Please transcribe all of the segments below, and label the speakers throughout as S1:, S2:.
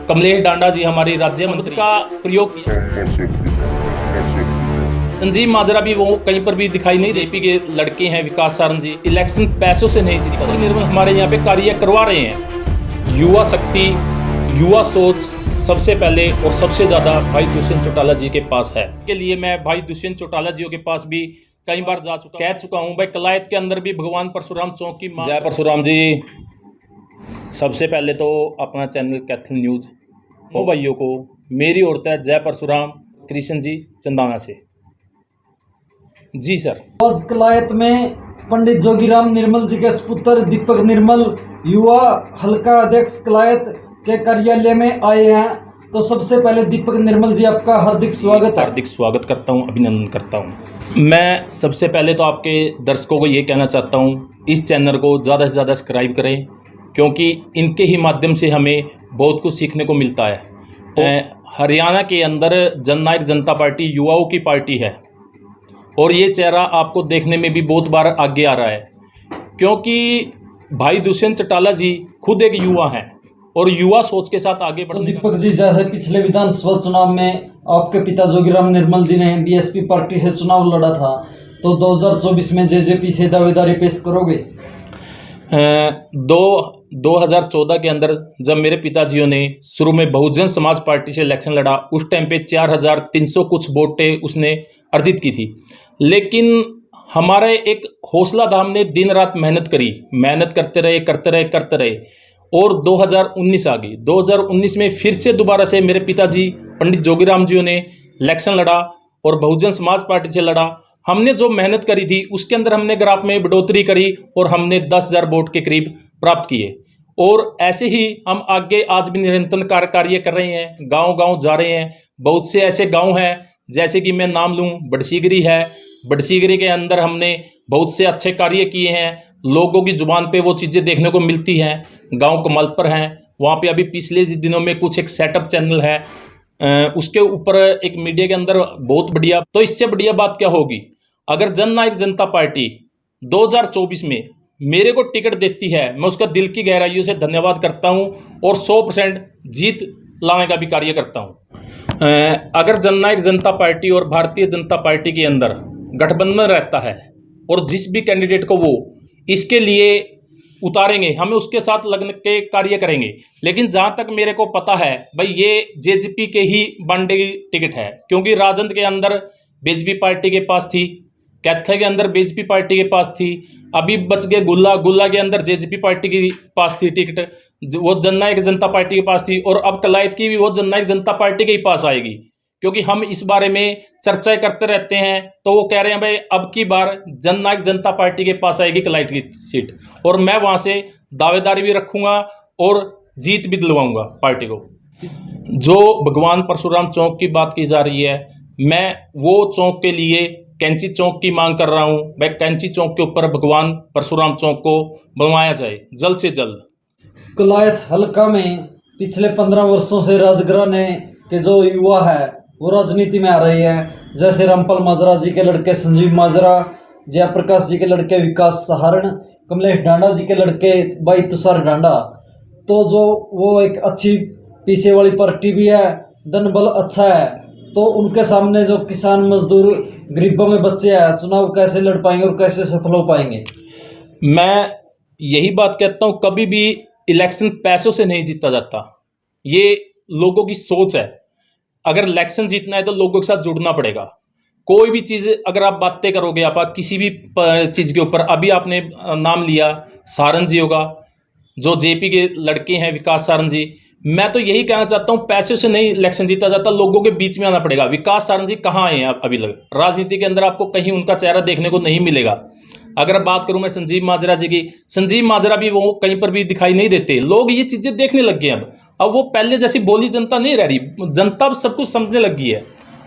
S1: कमलेश डांडा जी हमारे राज्य मंत्री का प्रयोग किया। संजीव माजरा भी वो कहीं पर भी दिखाई नहीं। जेपी के लड़के हैं विकास सारंग जी, इलेक्शन पैसों से नहीं जीता। निर्मल हमारे यहाँ पे कार्य करवा रहे हैं। युवा शक्ति, युवा सोच सबसे पहले और सबसे ज़्यादा भाई दुष्यंत चौटाला जी के पास है। के लिए मैं भाई दुष्यंत चौटाला जी के पास भी कई बार कह चुका हूँ। भाई कलायत के अंदर भी भगवान परशुराम चौक की जय परशुराम जी। सबसे पहले तो अपना चैनल कैथल न्यूज़ ओ भाइयों को मेरी ओर से जय परशुराम कृष्ण जी चंदाना से। जी सर।
S2: आज कलायत में पंडित जोगीराम निर्मल जी के सुपुत्र दीपक निर्मल युवा हल्का अध्यक्ष कलायत के कार्यालय में आए हैं। तो सबसे पहले दीपक निर्मल जी आपका हार्दिक स्वागत है।
S1: हार्दिक स्वागत करता हूं, अभिनंदन करता हूं। मैं सबसे पहले तो आपके दर्शकों को ये कहना चाहता हूं, इस चैनल को ज़्यादा से ज़्यादा सब्सक्राइब करें, क्योंकि इनके ही माध्यम से हमें बहुत कुछ सीखने को मिलता है। हरियाणा के अंदर जननायक जनता पार्टी युवाओं की पार्टी है और ये चेहरा आपको देखने में भी बहुत बार आगे आ रहा है, क्योंकि भाई दुष्यंत चौटाला जी खुद एक युवा हैं और युवा सोच के साथ आगे बढ़ने।
S2: तो दीपक जी, जैसे पिछले विधानसभा चुनाव में आपके पिता जोगीराम निर्मल जी ने बीएसपी पार्टी से चुनाव लड़ा था, तो 2024 में जेजेपी से दावेदारी पेश करोगे?
S1: 2014 के अंदर जब मेरे पिताजियों ने शुरू में बहुजन समाज पार्टी से इलेक्शन लड़ा, उस टाइम पे 4300 कुछ वोटें उसने अर्जित की थी। लेकिन हमारे एक हौसला था, हमने दिन रात मेहनत करी, मेहनत करते रहे और 2019 आ गई। 2019 में फिर से दोबारा से मेरे पिताजी पंडित जोगीराम जी ने इलेक्शन लड़ा और बहुजन समाज पार्टी से लड़ा। हमने जो मेहनत करी थी उसके अंदर हमने ग्राफ में बढ़ोतरी करी और हमने 10,000 वोट के करीब प्राप्त किए। और ऐसे ही हम आगे आज भी निरंतर कार्य कर रहे हैं, गांव-गांव जा रहे हैं। बहुत से ऐसे गांव हैं, जैसे कि मैं नाम लूं, बड़सीगरी है। बड़सीगरी के अंदर हमने बहुत से अच्छे कार्य किए हैं। लोगों की जुबान पे वो चीज़ें देखने को मिलती हैं। गांव कमल पर हैं, वहाँ पे अभी पिछले दिनों में कुछ एक सेटअप चैनल है, उसके ऊपर एक मीडिया के अंदर बहुत बढ़िया। तो इससे बढ़िया बात क्या होगी अगर जननायक जनता पार्टी 2024 में मेरे को टिकट देती है। मैं उसका दिल की गहराइयों से धन्यवाद करता हूं और 100% जीत लाने का भी कार्य करता हूं। अगर जननायक जनता पार्टी और भारतीय जनता पार्टी के अंदर गठबंधन रहता है और जिस भी कैंडिडेट को वो इसके लिए उतारेंगे, हमें उसके साथ लगने के कार्य करेंगे। लेकिन जहां तक मेरे को पता है भाई, ये जेजेपी के ही बांडे की टिकट है, क्योंकि राजंद के अंदर बीजेपी पार्टी के पास थी, कैथल के अंदर बीजेपी पार्टी के पास थी, अभी बच गए गुल्ला के अंदर जेजेपी पार्टी के पास थी टिकट, वो जननायक जनता पार्टी के पास थी। और अब कलायत की भी वो जननायक जनता पार्टी के ही पास आएगी, क्योंकि हम इस बारे में चर्चा करते रहते हैं। तो वो कह रहे हैं भाई अब की बार जननायक जनता पार्टी के पास आएगी कलायत की सीट, और मैं वहाँ से दावेदारी भी रखूँगा और जीत भी दिलवाऊँगा पार्टी को। जो भगवान परशुराम चौक की बात की जा रही है, मैं वो चौक के लिए कैंची चौक की मांग कर रहा हूं। भाई कैंची चौक के ऊपर भगवान परशुराम चौक को बनवाया जाए जल्द से जल्द।
S2: कलायत हल्का में पिछले 15 वर्षों से राजघराने के जो युवा है वो राजनीति में आ रहे हैं, जैसे रामपाल माजरा जी के लड़के संजीव माजरा, जयप्रकाश जी के लड़के विकास सहारण, कमलेश डांडा जी के लड़के भाई तुषार डांडा। तो जो वो एक अच्छी पीछे वाली पार्टी भी है, धनबल अच्छा है, तो उनके सामने जो किसान मजदूर गरीबों के बच्चे हैं, चुनाव कैसे लड़ पाएंगे और कैसे सफल हो पाएंगे?
S1: मैं यही बात कहता हूँ, कभी भी इलेक्शन पैसों से नहीं जीता जाता। ये लोगों की सोच है। अगर इलेक्शन जीतना है तो लोगों के साथ जुड़ना पड़ेगा। कोई भी चीज़ अगर आप बातें करोगे, आप किसी भी चीज़ के ऊपर, अभी आपने नाम लिया सारंग जी होगा, जो जेपी के लड़के हैं विकास सारंग जी, मैं तो यही कहना चाहता हूं, पैसे से नहीं इलेक्शन जीता जाता, लोगों के बीच में आना पड़ेगा। विकास सारंग जी कहाँ आए हैं अभी लग राजनीति के अंदर, आपको कहीं उनका चेहरा देखने को नहीं मिलेगा। अगर बात करूं मैं संजीव माजरा जी की, संजीव माजरा भी वो कहीं पर भी दिखाई नहीं देते। लोग ये चीजें देखने लग गए अब वो पहले जैसी बोली जनता नहीं रह रही, जनता सब कुछ समझने लग गई है।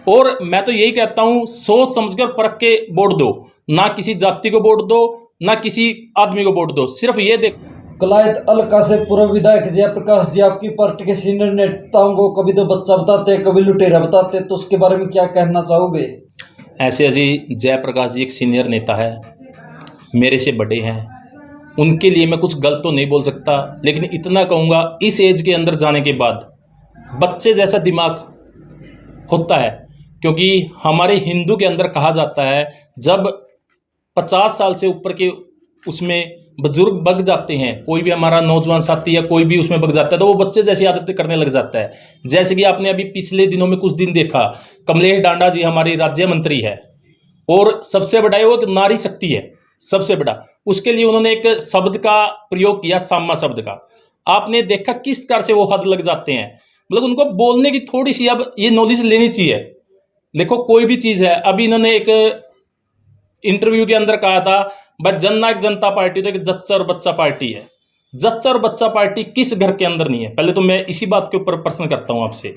S1: और मैं तो यही कहता हूं, सोच समझकर परख के वोट दो, ना किसी जाति को वोट दो, ना किसी आदमी को वोट दो, सिर्फ ये देख।
S2: कलायत हल्का से पूर्व विधायक जयप्रकाश जी आपकी पार्टी के सीनियर नेताओं को कभी तो बच्चा बताते, कभी लुटेरा बताते, तो उसके बारे में क्या कहना चाहोगे?
S1: ऐसे अजी जयप्रकाश जी एक सीनियर नेता है, मेरे से बड़े हैं, उनके लिए मैं कुछ गलत तो नहीं बोल सकता, लेकिन इतना कहूँगा इस एज के अंदर जाने के बाद बच्चे जैसा दिमाग होता है, क्योंकि हमारे हिंदू के अंदर कहा जाता है जब 50 साल से ऊपर के उसमें बुजुर्ग बग जाते हैं, कोई भी हमारा नौजवान साथी या कोई भी उसमें बग जाता है तो वो बच्चे जैसी आदतें करने लग जाता है। जैसे कि आपने अभी पिछले दिनों में कुछ दिन देखा, कमलेश डांडा जी हमारी राज्य मंत्री है और सबसे बड़ा वो एक नारी शक्ति है, सबसे बड़ा। उसके लिए उन्होंने एक शब्द का प्रयोग किया, सामा शब्द का। आपने देखा किस प्रकार से वो हद लग जाते हैं, मतलब उनको बोलने की थोड़ी सी अब ये नॉलेज लेनी चाहिए। देखो कोई भी चीज़ है, अभी इन्होंने एक इंटरव्यू के अंदर कहा था बस जननायक जनता पार्टी तो एक जच्चा और बच्चा पार्टी है। जच्चा और बच्चा पार्टी किस घर के अंदर नहीं है? पहले तो मैं इसी बात के ऊपर प्रश्न करता हूं आपसे।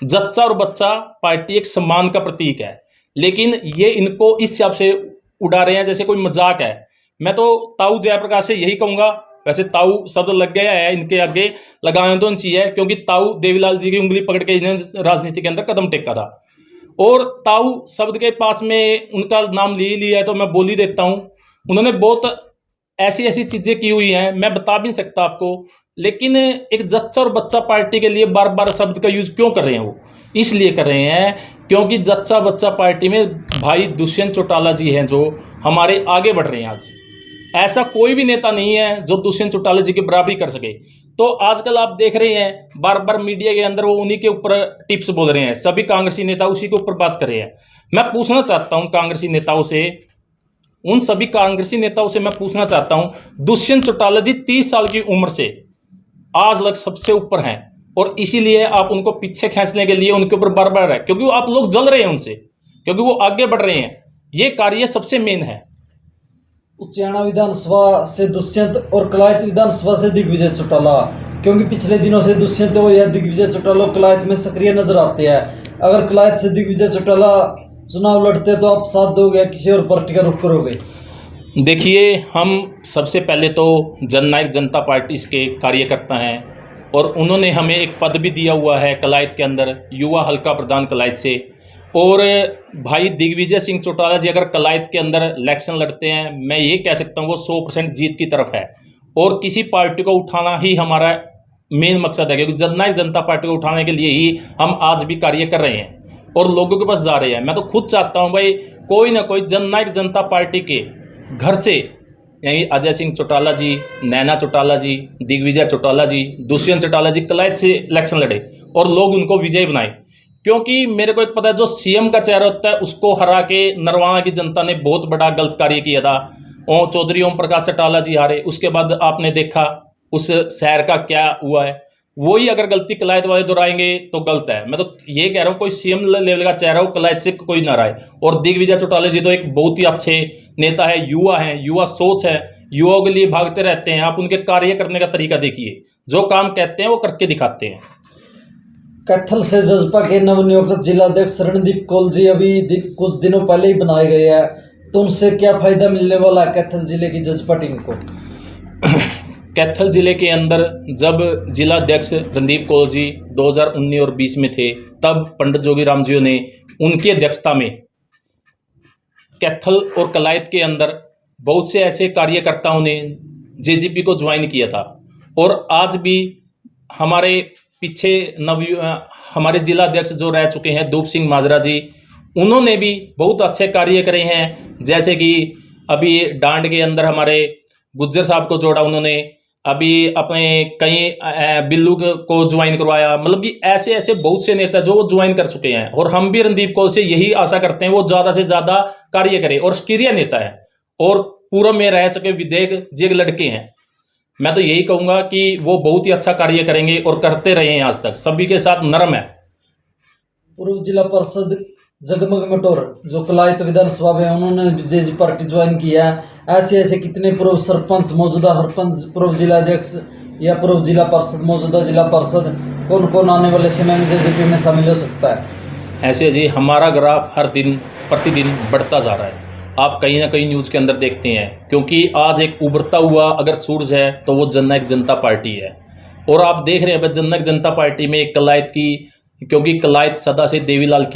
S1: जच्चा और बच्चा पार्टी एक सम्मान का प्रतीक है, लेकिन ये इनको इस हिसाब से उड़ा रहे हैं जैसे कोई मजाक है। मैं तो ताऊ जयप्रकाश से यही कहूंगा, वैसे ताऊ शब्द लग गया है इनके आगे, लगाना तो चाहिए, क्योंकि ताऊ देवीलाल जी की उंगली पकड़ के इन्होंने राजनीति के अंदर कदम टेका था। और ताऊ शब्द के पास में उनका नाम ले लिया है तो मैं बोल ही देता हूं। उन्होंने बहुत ऐसी ऐसी चीजें की हुई हैं, मैं बता भी नहीं सकता आपको, लेकिन एक जच्चा और बच्चा पार्टी के लिए बार बार शब्द का यूज क्यों कर रहे हैं? वो इसलिए कर रहे हैं क्योंकि जच्चा बच्चा पार्टी में भाई दुष्यंत चौटाला जी हैं जो हमारे आगे बढ़ रहे हैं। आज ऐसा कोई भी नेता नहीं है जो दुष्यंत चौटाला जी की बराबरी कर सके। तो आजकल आप देख रहे हैं बार बार मीडिया के अंदर वो उन्हीं के ऊपर टिप्स बोल रहे हैं, सभी कांग्रेसी नेता उसी के ऊपर बात कर रहे हैं। मैं पूछना चाहता हूं कांग्रेसी नेताओं से, उन सभी कांग्रेसी नेताओं से मैं पूछना चाहता हूं, दुष्यंत चौटाला जी 30 साल की उम्र से आज लग सबसे ऊपर हैं और इसीलिए आप उनको पीछे खींचने के लिए उनके ऊपर बार बार है, क्योंकि आप लोग जल रहे हैं उनसे, क्योंकि वो आगे बढ़ रहे हैं। ये कार्य सबसे मेन है।
S2: उच्चैना विधानसभा से दुष्यंत और कलायत विधानसभा से दिग्विजय चौटाला, क्योंकि पिछले दिनों से दुष्यंत हो या दिग्विजय चौटाला कलायत में सक्रिय नजर आते हैं। अगर कलायत से दिग्विजय चौटाला चुनाव लड़ते तो आप साथ दोगे या किसी और पार्टी का रुख करोगे?
S1: देखिए, हम सबसे पहले तो जननायक जनता पार्टी के कार्यकर्ता हैं और उन्होंने हमें एक पद भी दिया हुआ है कलायत के अंदर, युवा हल्का प्रधान कलायत से। और भाई दिग्विजय सिंह चौटाला जी अगर कलायत के अंदर इलेक्शन लड़ते हैं, मैं ये कह सकता हूँ वो 100% जीत की तरफ है। और किसी पार्टी को उठाना ही हमारा मेन मकसद है, क्योंकि जननायक जनता पार्टी को उठाने के लिए ही हम आज भी कार्य कर रहे हैं और लोगों के पास जा रहे हैं। मैं तो खुद चाहता हूँ भाई कोई ना कोई जननायक जनता पार्टी के घर से, यानी अजय सिंह चौटाला जी, नैना चौटाला जी, दिग्विजय चौटाला जी, दुष्यंत चौटाला जी कलायत से इलेक्शन लड़े और लोग उनको विजय बनाए। क्योंकि मेरे को एक पता है, जो सीएम का चेहरा होता है उसको हरा के नरवाना की जनता ने बहुत बड़ा गलत कार्य किया था। चौधरी ओम प्रकाश चौटाला जी हारे, उसके बाद आपने देखा उस शहर का क्या हुआ है। वही अगर गलती कलायत वाले दोहराएंगे तो गलत है। मैं तो ये कह रहा हूँ कोई सीएम लेवल का चेहरा हो कलायत से कोई ना रहे। और दिग्विजय चौटाला जी तो एक बहुत ही अच्छे नेता है, युवा हैं, युवा सोच है, युवाओं के लिए भागते रहते हैं। आप उनके कार्य करने का तरीका देखिए, जो काम कहते हैं वो करके दिखाते हैं।
S2: कैथल से जजपा के नवनियुक्त जिलाध्यक्ष रणदीप कौल जी अभी कुछ दिनों पहले ही बनाए गए हैं, तो उनसे क्या फायदा मिलने वाला है कैथल जिले की जजपा टीम को?
S1: कैथल जिले के अंदर जब जिलाध्यक्ष रणदीप कौल जी 2019 और 20 में थे, तब पंडित जोगीराम जी ने उनकी अध्यक्षता में कैथल और कलायत के अंदर बहुत से ऐसे कार्यकर्ताओं ने जेजेपी को ज्वाइन किया था। और आज भी हमारे पीछे हमारे जिलाध्यक्ष जो रह चुके हैं धूप सिंह माजरा जी, उन्होंने भी बहुत अच्छे कार्य करे हैं। जैसे कि अभी डांड के अंदर हमारे गुज्जर साहब को जोड़ा उन्होंने, अभी अपने कई बिल्लू को ज्वाइन करवाया। मतलब कि ऐसे ऐसे बहुत से नेता जो वो ज्वाइन कर चुके हैं और हम भी रणदीप कौल से यही आशा करते हैं वो ज़्यादा से ज़्यादा कार्य करे। और सक्रिय नेता है और पूर्व में रह चुके विधेयक जी के लड़के हैं। मैं तो यही कहूँगा कि वो बहुत ही अच्छा कार्य करेंगे और करते रहे हैं, आज तक सभी के साथ नरम है।
S2: पूर्व जिला परिषद जगमग मटोर जो कलायत विधानसभा में उन्होंने जेजेपी पार्टी ज्वाइन किया है। ऐसे ऐसे कितने पूर्व सरपंच, मौजूदा सरपंच, पूर्व जिलाध्यक्ष या पूर्व जिला परिषद, मौजूदा जिला परिषद, कौन कौन आने वाले समय में जेजेपी में शामिल हो सकता है?
S1: ऐसे जी हमारा ग्राफ हर दिन प्रतिदिन बढ़ता जा रहा है। आप कहीं ना कहीं न्यूज़ के अंदर देखते हैं, क्योंकि आज एक उभरता हुआ अगर सूरज है तो वो जननायक जनता पार्टी है। और आप देख रहे हैं जननायक जनता पार्टी में एक कलायत की, क्योंकि कलायत सदा से देवीलाल की